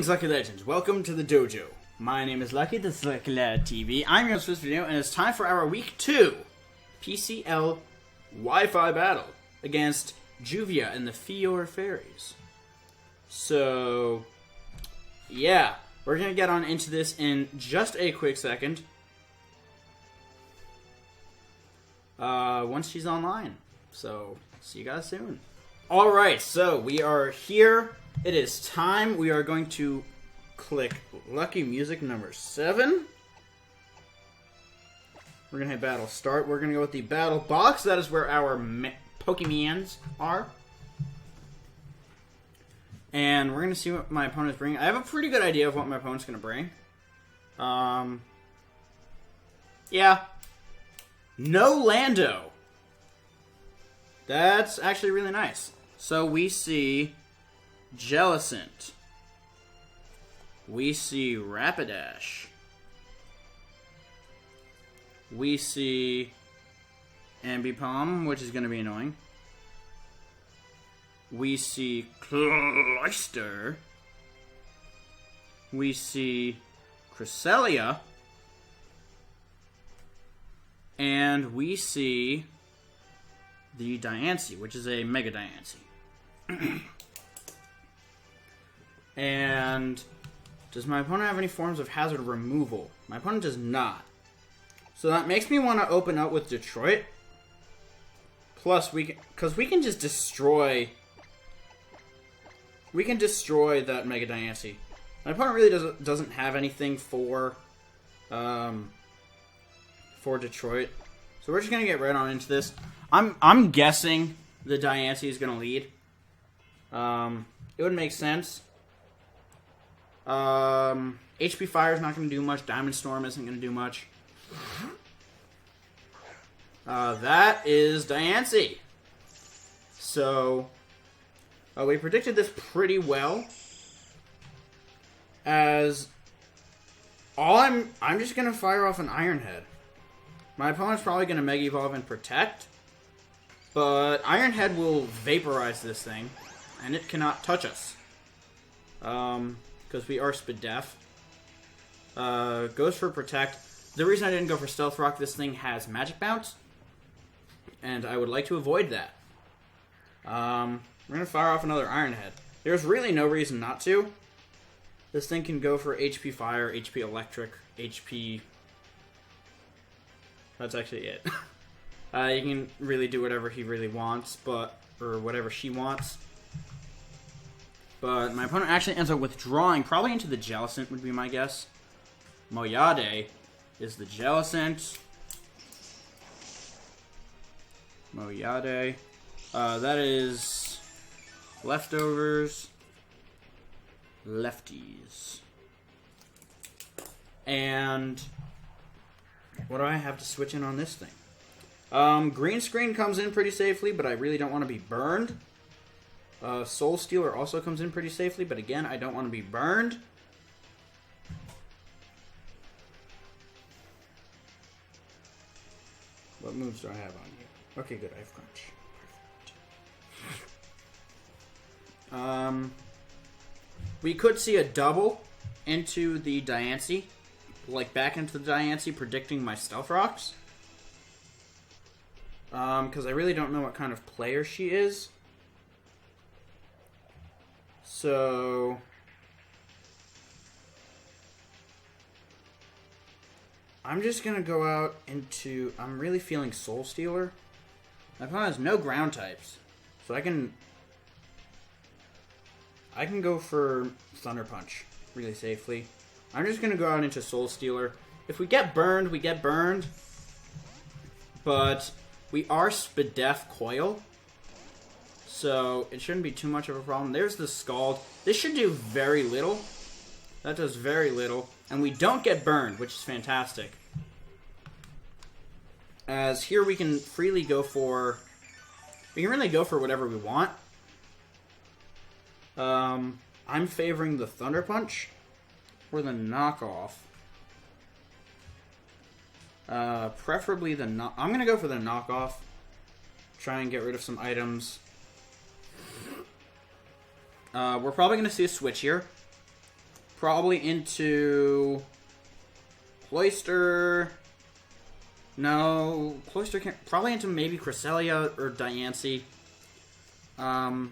Greetings, Lucky Legends. Welcome to the dojo. My name is Lucky, this is Lucky Lad TV. I'm your host for this video, and it's time for our Week 2 PCL Wi-Fi battle against Juvia and the Fiore Fairies. So, yeah, we're going to get on into this in just a quick second. Once she's online. So, see you guys soon. Alright, so we are here. It is time. We are going to click Lucky Music number 7. We're going to hit Battle Start. We're going to go with the Battle Box. That is where our Pokemons are. And we're going to see what my opponent is bringing. I have a pretty good idea of what my opponent's going to bring. Yeah. No Lando. That's actually really nice. So we see Jellicent. We see Rapidash. We see Ambipom, which is going to be annoying. We see Cloyster. We see Cresselia. And we see the Diancie, which is a Mega Diancie. And does my opponent have any forms of hazard removal? My opponent does not. So that makes me want to open up with Detroit. Plus, because we can just destroy. We can destroy that Mega Diancie. My opponent really doesn't have anything for Detroit. So we're just gonna get right on into this. I'm guessing the Diancie is gonna lead. It would make sense. HP Fire is not going to do much. Diamond Storm isn't going to do much. That is Diancie. So, we predicted this pretty well. As I'm just going to fire off an Iron Head. My opponent's probably going to Mega Evolve and Protect. But Iron Head will vaporize this thing. And it cannot touch us. Because we are Spadef. Goes for Protect. The reason I didn't go for Stealth Rock, this thing has Magic Bounce. And I would like to avoid that. We're going to fire off another Iron Head. There's really no reason not to. This thing can go for HP Fire, HP Electric, HP... That's actually it. You can really do whatever he really wants, or whatever she wants. But my opponent actually ends up withdrawing, probably into the Jellicent would be my guess. Moyade is the Jellicent. Moyade. That is Leftovers. Lefties. And what do I have to switch in on this thing? Green Screen comes in pretty safely, but I really don't want to be burned. Soul Stealer also comes in pretty safely, but again, I don't want to be burned. What moves do I have on you? Okay, good, I have Crunch. We could see a double into the Diancie. Like, back into the Diancie, predicting my Stealth Rocks. Because I really don't know what kind of player she is. So, I'm just going to go out into, I'm really feeling Soul Stealer. My opponent has no ground types, so I can go for Thunder Punch really safely. I'm just going to go out into Soul Stealer. If we get burned, we get burned, but we are Spadef Coil. So, it shouldn't be too much of a problem. There's the Scald. This should do very little. That does very little. And we don't get burned, which is fantastic. As here we can freely go for... We can really go for whatever we want. I'm favoring the Thunder Punch. Or the Knockoff. Preferably the... I'm going to go for the Knockoff. Try and get rid of some items. We're probably going to see a switch here. Probably into Cloyster. No, Cloyster can't. Probably into maybe Cresselia or Diancie. I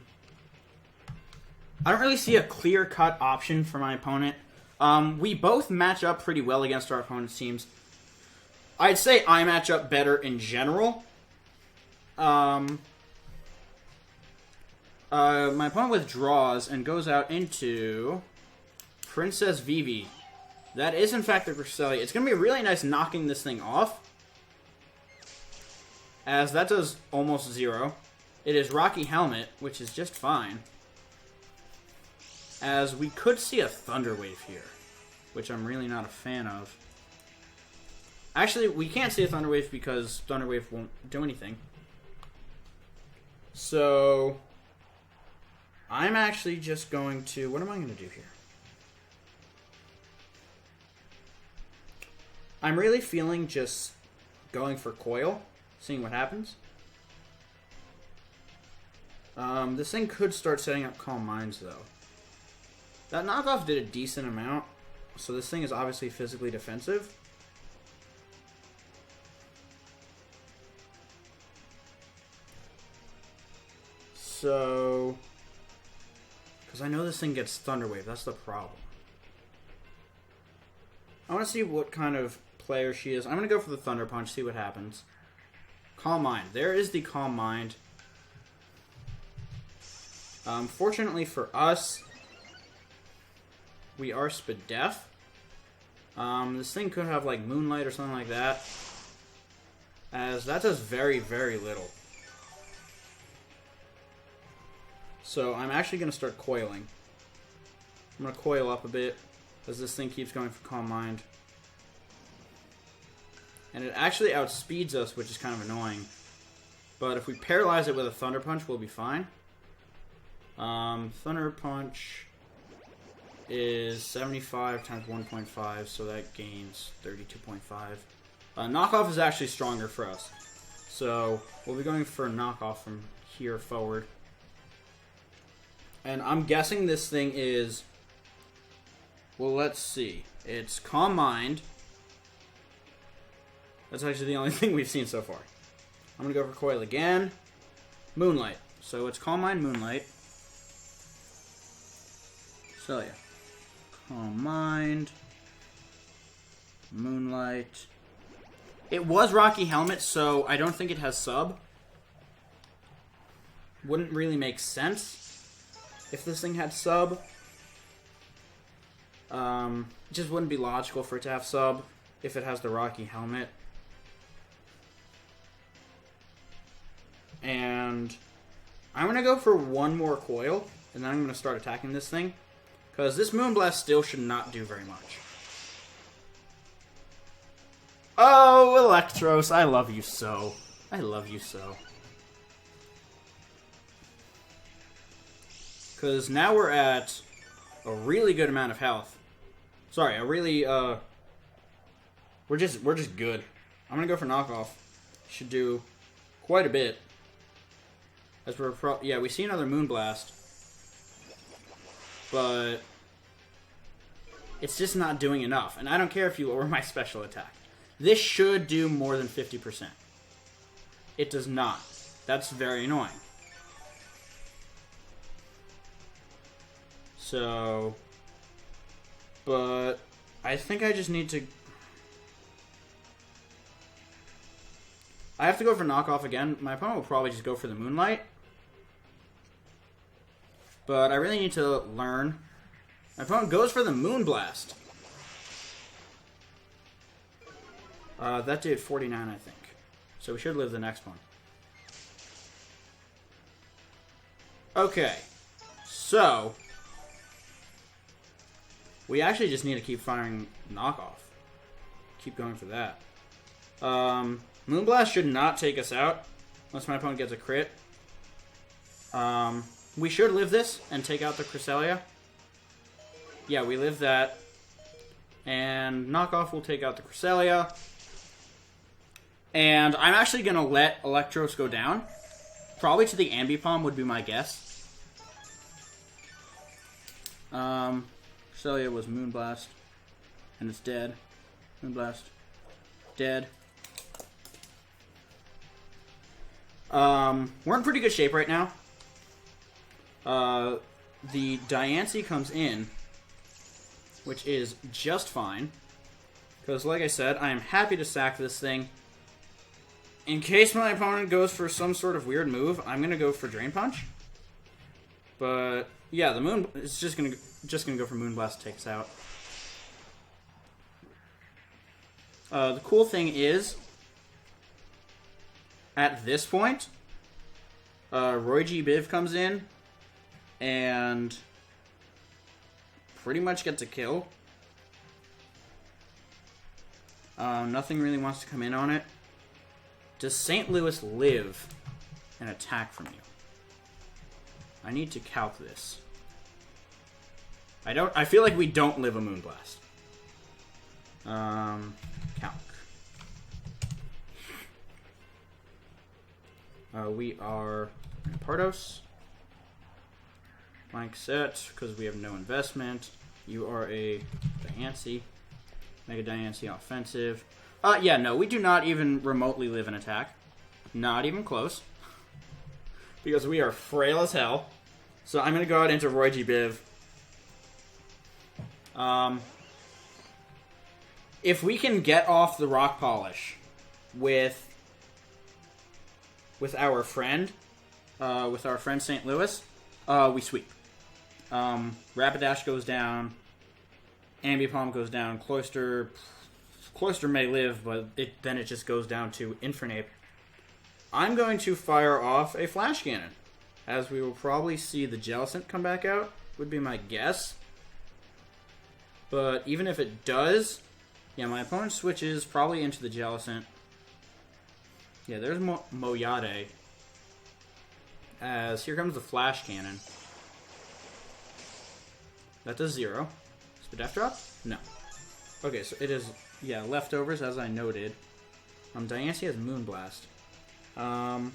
don't really see a clear-cut option for my opponent. We both match up pretty well against our opponent's teams. I'd say I match up better in general. My opponent withdraws and goes out into Princess Vivi. That is, in fact, the Cresselia. It's going to be really nice knocking this thing off, as that does almost 0. It is Rocky Helmet, which is just fine, as we could see a Thunder Wave here, which I'm really not a fan of. Actually, we can't see a Thunder Wave because Thunder Wave won't do anything. So I'm actually just going to... What am I going to do here? I'm really feeling just going for Coil, seeing what happens. This thing could start setting up Calm Minds, though. That knockoff did a decent amount, so this thing is obviously physically defensive. So... Because I know this thing gets Thunder Wave, that's the problem. I want to see what kind of player she is. I'm going to go for the Thunder Punch, see what happens. Calm Mind. There is the Calm Mind. Fortunately for us, we are Spadef. This thing could have like Moonlight or something like that, as that does very, very little. So I'm actually going to start coiling. I'm going to coil up a bit as this thing keeps going for Calm Mind. And it actually outspeeds us, which is kind of annoying. But if we paralyze it with a Thunder Punch, we'll be fine. Thunder Punch is 75 times 1.5, so that gains 32.5. Knockoff is actually stronger for us. So we'll be going for a knockoff from here forward. And I'm guessing this thing is... Well, let's see. It's Calm Mind. That's actually the only thing we've seen so far. I'm going to go for Coil again. Moonlight. So it's Calm Mind, Moonlight. So yeah. Calm Mind. Moonlight. It was Rocky Helmet, so I don't think it has sub. Wouldn't really make sense if this thing had sub. It just wouldn't be logical for it to have sub if it has the Rocky Helmet. And I'm going to go for one more coil, and then I'm going to start attacking this thing, because this Moonblast still should not do very much. Oh, Electros, I love you so. I love you so. Because now we're at a really good amount of health. Sorry, a really, we're just good. I'm gonna go for knockoff. Should do quite a bit. As we're yeah, we see another Moonblast, but it's just not doing enough. And I don't care if you lower my special attack. This should do more than 50%. It does not. That's very annoying. So, but I think I just need to... I have to go for knockoff again. My opponent will probably just go for the Moonlight. But I really need to learn. My opponent goes for the Moonblast. That did 49, I think. So we should live the next one. Okay. So... we actually just need to keep firing knockoff. Keep going for that. Moonblast should not take us out unless my opponent gets a crit. We should live this and take out the Cresselia. Yeah, we live that. And knockoff will take out the Cresselia. And I'm actually going to let Electros go down. Probably to the Ambipom would be my guess. So Australia was Moonblast. And it's dead. Moonblast. Dead. We're in pretty good shape right now. The Diancie comes in, which is just fine. Because, like I said, I am happy to sack this thing. In case my opponent goes for some sort of weird move, I'm going to go for Drain Punch. But, yeah, the Moon is just gonna go for Moonblast to take us out. The cool thing is, at this point, Roy G. Biv comes in and pretty much gets a kill. Nothing really wants to come in on it. Does St. Louis live an attack from you? I need to calc this. I feel like we don't live a Moonblast. Calc. We are Pardos. Blank set, because we have no investment. You are a Diancie. Mega Diancie offensive. Yeah, no, we do not even remotely live an attack. Not even close. Because we are frail as hell. So I'm going to go out into Roy G. Biv. If we can get off the Rock Polish with our friend St. Louis, we sweep. Rapidash goes down. Ambipom goes down. Cloyster may live, but then it just goes down to Infernape. I'm going to fire off a Flash Cannon, as we will probably see the Jellicent come back out, would be my guess. But even if it does, yeah, my opponent switches probably into the Jellicent. Yeah, there's Moyade. As here comes the Flash Cannon. That does 0. Spadef drop? No. Okay, so it is, yeah, leftovers as I noted. Diancie has Moonblast. Do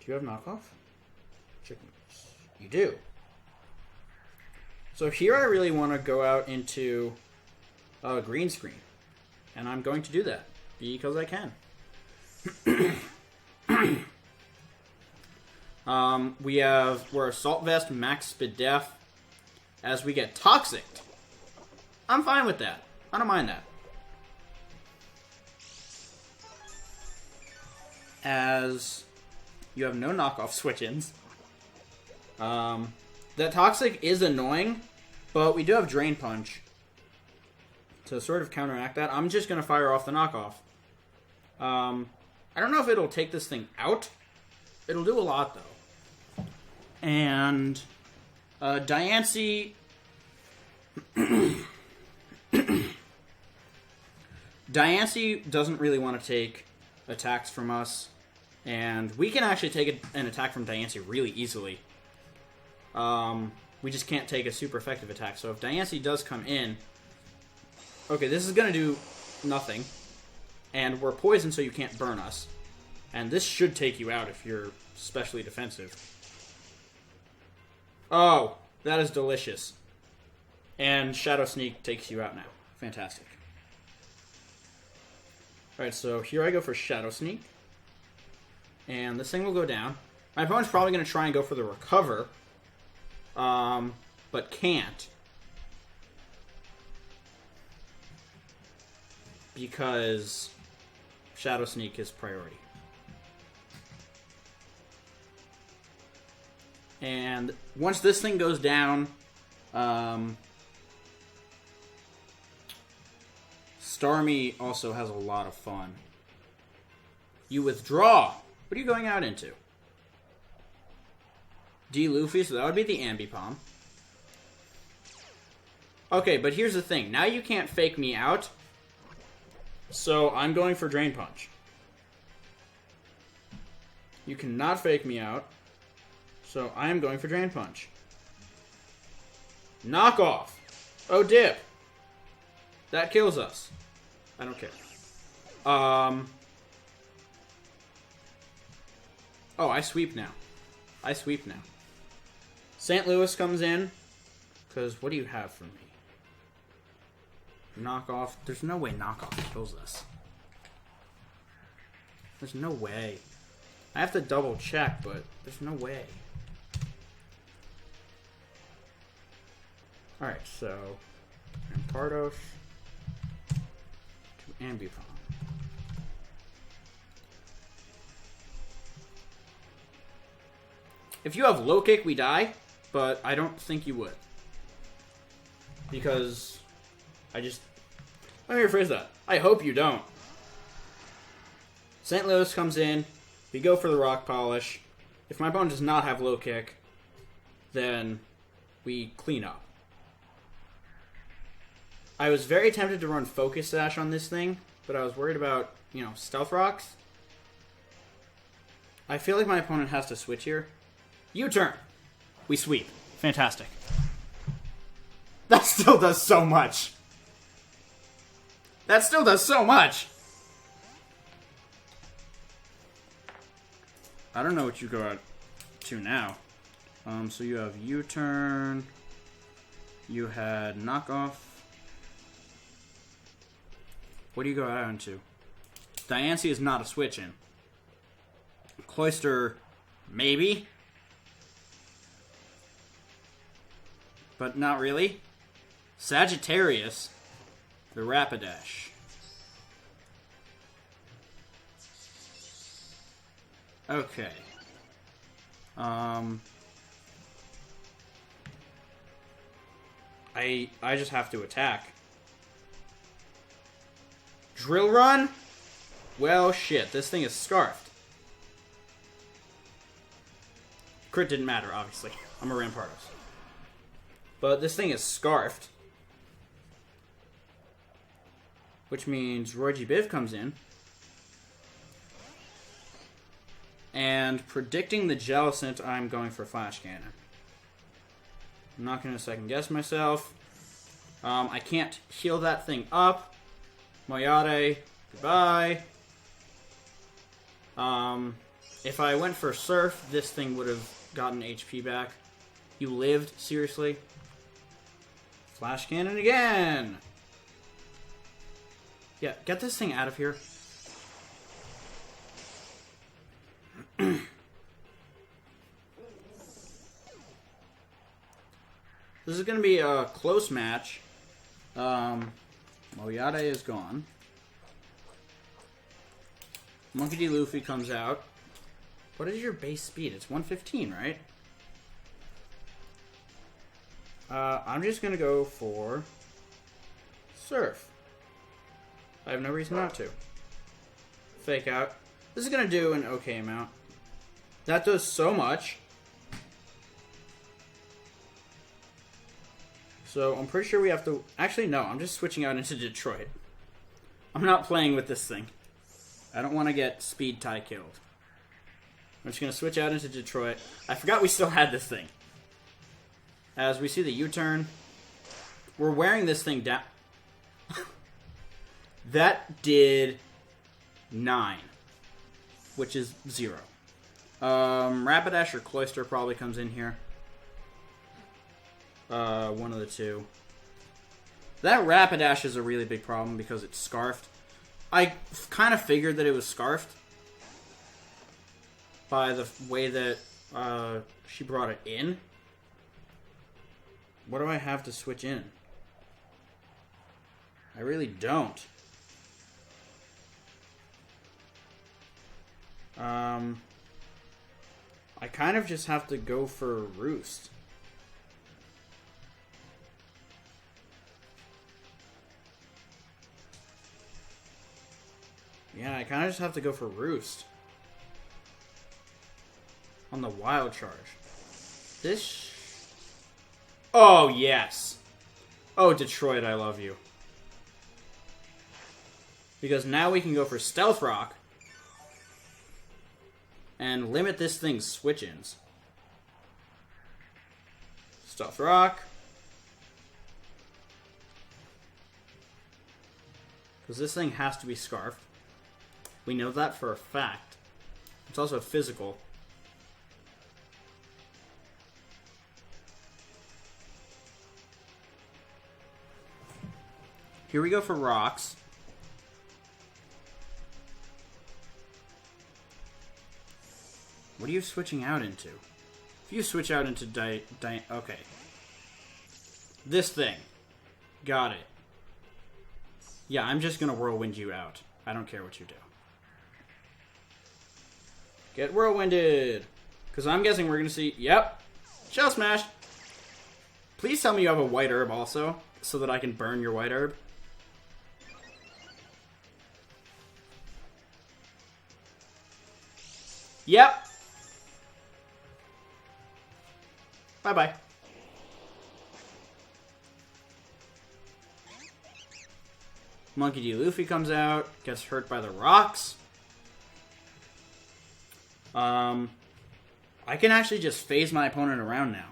you have knockoff? Chickens. You do. So here I really want to go out into green screen. And I'm going to do that. Because I can. We're Assault Vest, Max Spadef. As we get Toxic. I'm fine with that. I don't mind that. As you have no knockoff switch-ins. That Toxic is annoying, but we do have Drain Punch to sort of counteract that. I'm just going to fire off the knockoff. I don't know if it'll take this thing out. It'll do a lot, though. And Diancie... Diancie doesn't really want to take attacks from us. And we can actually take an attack from Diancie really easily. We just can't take a super effective attack. So if Diancie does come in... Okay, this is going to do nothing. And we're poisoned, so you can't burn us. And this should take you out if you're especially defensive. Oh, that is delicious. And Shadow Sneak takes you out now. Fantastic. Alright, so here I go for Shadow Sneak. And this thing will go down. My opponent's probably going to try and go for the Recover. But can't. Because Shadow Sneak is priority. And once this thing goes down, Starmie also has a lot of fun. You withdraw. What are you going out into? D. Luffy, so that would be the Ambipom. Okay, but here's the thing. Now you can't fake me out. So I'm going for Drain Punch. You cannot fake me out. So I am going for Drain Punch. Knock off. Oh, dip. That kills us. I don't care. Oh, I sweep now. St. Louis comes in, because what do you have for me? Knockoff. There's no way knockoff kills us. There's no way. I have to double check, but there's no way. Alright, so Rampardos to Ambupon. If you have low kick, we die, but I don't think you would. Because let me rephrase that. I hope you don't. St. Louis comes in, we go for the rock polish. If my opponent does not have low kick, then we clean up. I was very tempted to run Focus Sash on this thing, but I was worried about, Stealth Rocks. I feel like my opponent has to switch here. U-turn. We sweep. Fantastic. That still does so much. That still does so much. I don't know what you go out to now. So you have U-turn. You had knockoff. What do you go out into? Diancie is not a switch in. Cloyster, maybe. But not really. Sagittarius, the Rapidash. Okay. I just have to attack. Drill Run? Well, shit. This thing is scarfed. Crit didn't matter, obviously. I'm a Rampardos. But this thing is scarfed. Which means Roy G. Biv comes in. And predicting the Jellicent, I'm going for Flash Cannon. I'm not going to second guess myself. I can't heal that thing up. Moyade, goodbye. If I went for Surf, this thing would have gotten HP back. You lived? Seriously? Flash Cannon again! Yeah, get this thing out of here. This is going to be a close match. Moyade is gone. Monkey D. Luffy comes out. What is your base speed? It's 115, right? I'm just going to go for Surf. I have no reason not to. Fake out. This is going to do an okay amount. That does so much. So I'm pretty sure we have to... Actually, no. I'm just switching out into Detroit. I'm not playing with this thing. I don't want to get Speed Tie killed. I'm just going to switch out into Detroit. I forgot we still had this thing. As we see the U-turn. We're wearing this thing down. That did 9. Which is 0. Rapidash or Cloyster probably comes in here. One of the two. That Rapidash is a really big problem because it's scarfed. I kind of figured that it was scarfed by the way that she brought it in. What do I have to switch in? I really don't. I kind of just have to go for Roost. Yeah, I kind of just have to go for Roost. On the Wild Charge. This... Oh, yes. Oh, Detroit, I love you. Because now we can go for Stealth Rock. And limit this thing's switch-ins. Stealth Rock. Because this thing has to be scarfed. We know that for a fact. It's also physical. Here we go for rocks. What are you switching out into? If you switch out into okay. This thing. Got it. Yeah, I'm just gonna whirlwind you out. I don't care what you do. Get whirlwinded! Because I'm guessing we're gonna see... Yep! Shell smash! Please tell me you have a white herb also, so that I can burn your white herb. Yep! Bye-bye. Monkey D. Luffy comes out, gets hurt by the rocks. I can actually just phase my opponent around now.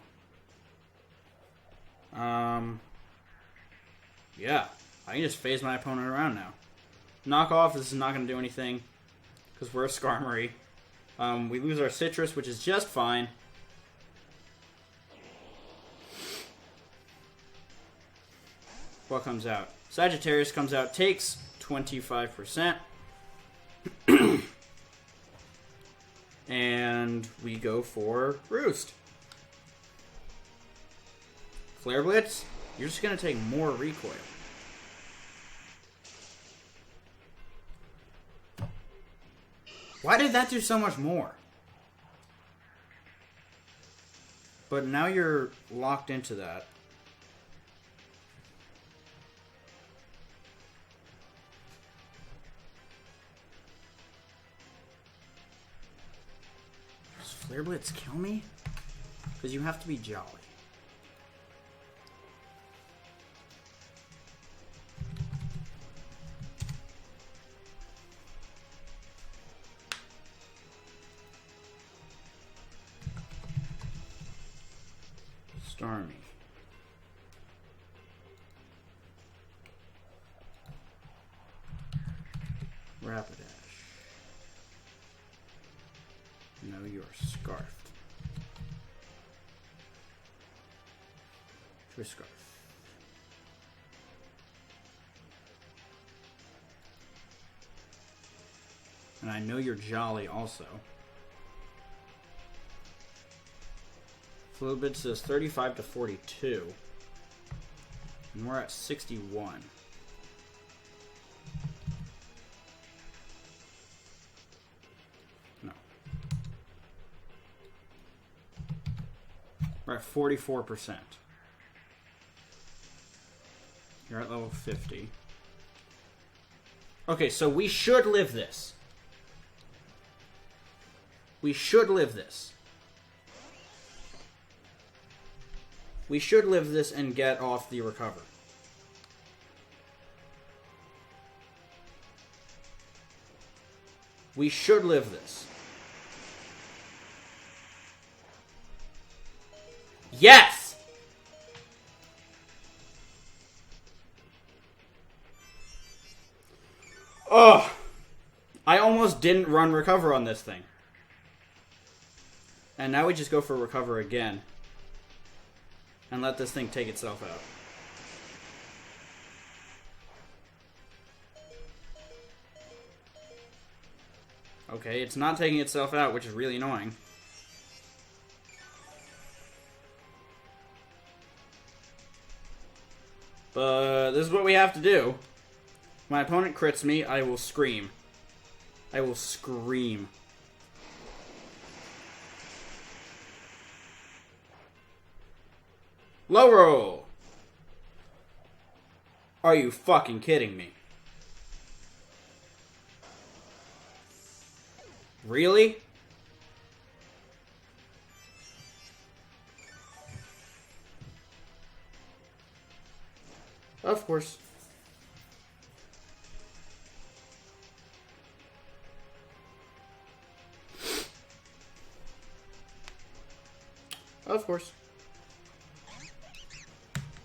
Yeah, I can just phase my opponent around now. Knock off, this is not going to do anything, because we're a Skarmory. We lose our Citrus, which is just fine. What comes out? Sagittarius comes out, takes 25%. And we go for Roost. Flare Blitz, you're just going to take more recoil. Why did that do so much more? But now you're locked into that. Does Flare Blitz kill me? Because you have to be jolly. Stormy. Rapidash. No, you're scarfed. Triscarf. And I know you're jolly also. Flowbit says 35 to 42. And we're at 61. No. We're at 44%. You're at level 50. Okay, so we should live this. We should live this. We should live this and get off the recover. We should live this. Yes! Ugh. I almost didn't run recover on this thing. And now we just go for recover again. And let this thing take itself out. Okay, it's not taking itself out, which is really annoying. But this is what we have to do. My opponent crits me, I will scream. I will scream. Low roll! Are you fucking kidding me? Really? Of course. Of course.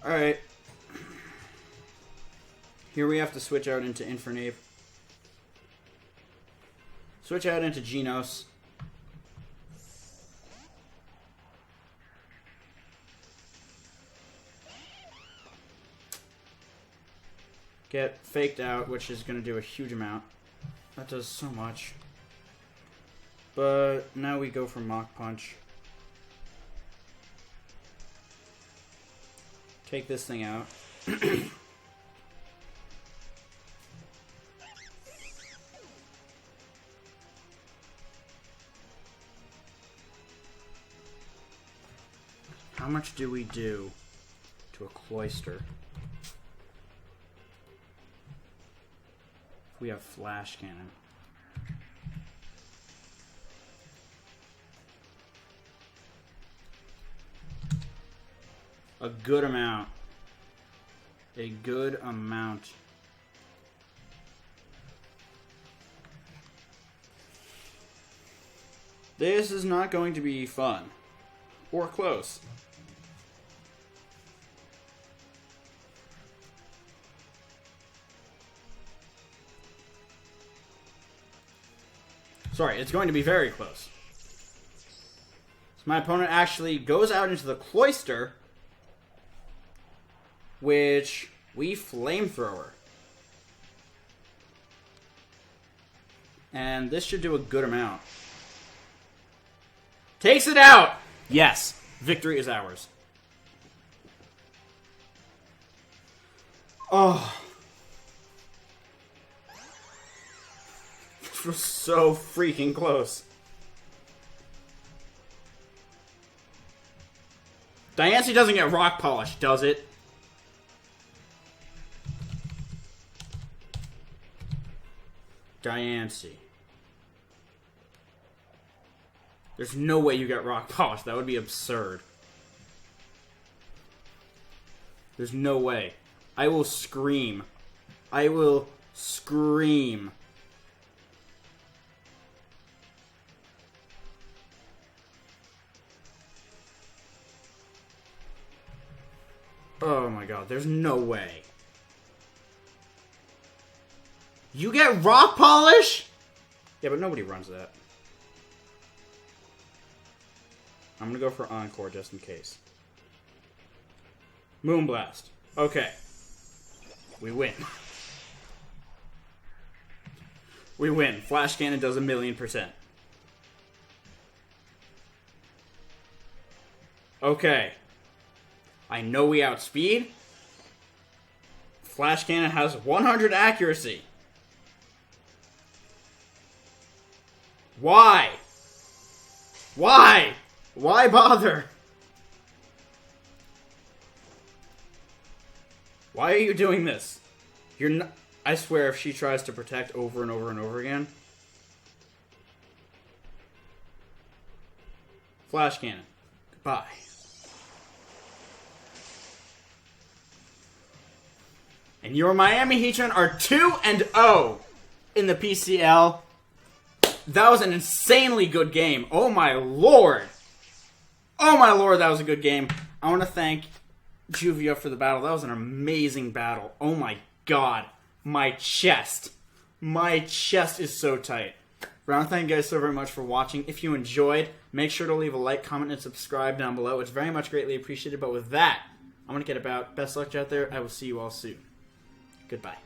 Alright. Here we have to switch out into Infernape. Switch out into Genos. get faked out, which is going to do a huge amount. That does so much. But now we go for Mach Punch. Take this thing out. How much do we do to a Cloyster? We have Flash Cannon. A good amount. A good amount. This is not going to be fun. Or close. Sorry, it's going to be very close. So my opponent actually goes out into the Cloyster, which we Flamethrower. And this should do a good amount. Takes it out! Yes, victory is ours. Oh. This was so freaking close. Diancie doesn't get Rock Polish, does it? Diancie. There's no way you get Rock Polish. That would be absurd. There's no way. I will scream. I will scream. Oh my god, there's no way. You get Rock Polish? Yeah, but nobody runs that. I'm gonna go for Encore just in case. Moonblast. Okay. We win. We win. Flash Cannon does 1,000,000%. Okay. I know we outspeed. Flash Cannon has 100 accuracy. Why? Why? Why bother? Why are you doing this? You're not... I swear if she tries to protect over and over and over again. Flash Cannon. Goodbye. And your Miami Heatran are 2-0 in the PCL. That was an insanely good game. Oh my lord. Oh my lord, that was a good game. I want to thank Juvia for the battle. That was an amazing battle. Oh my god. My chest. My chest is so tight. But I want to thank you guys so very much for watching. If you enjoyed, make sure to leave a like, comment, and subscribe down below. It's very much greatly appreciated. But with that, I'm going to get about. Best luck out there. I will see you all soon. Goodbye.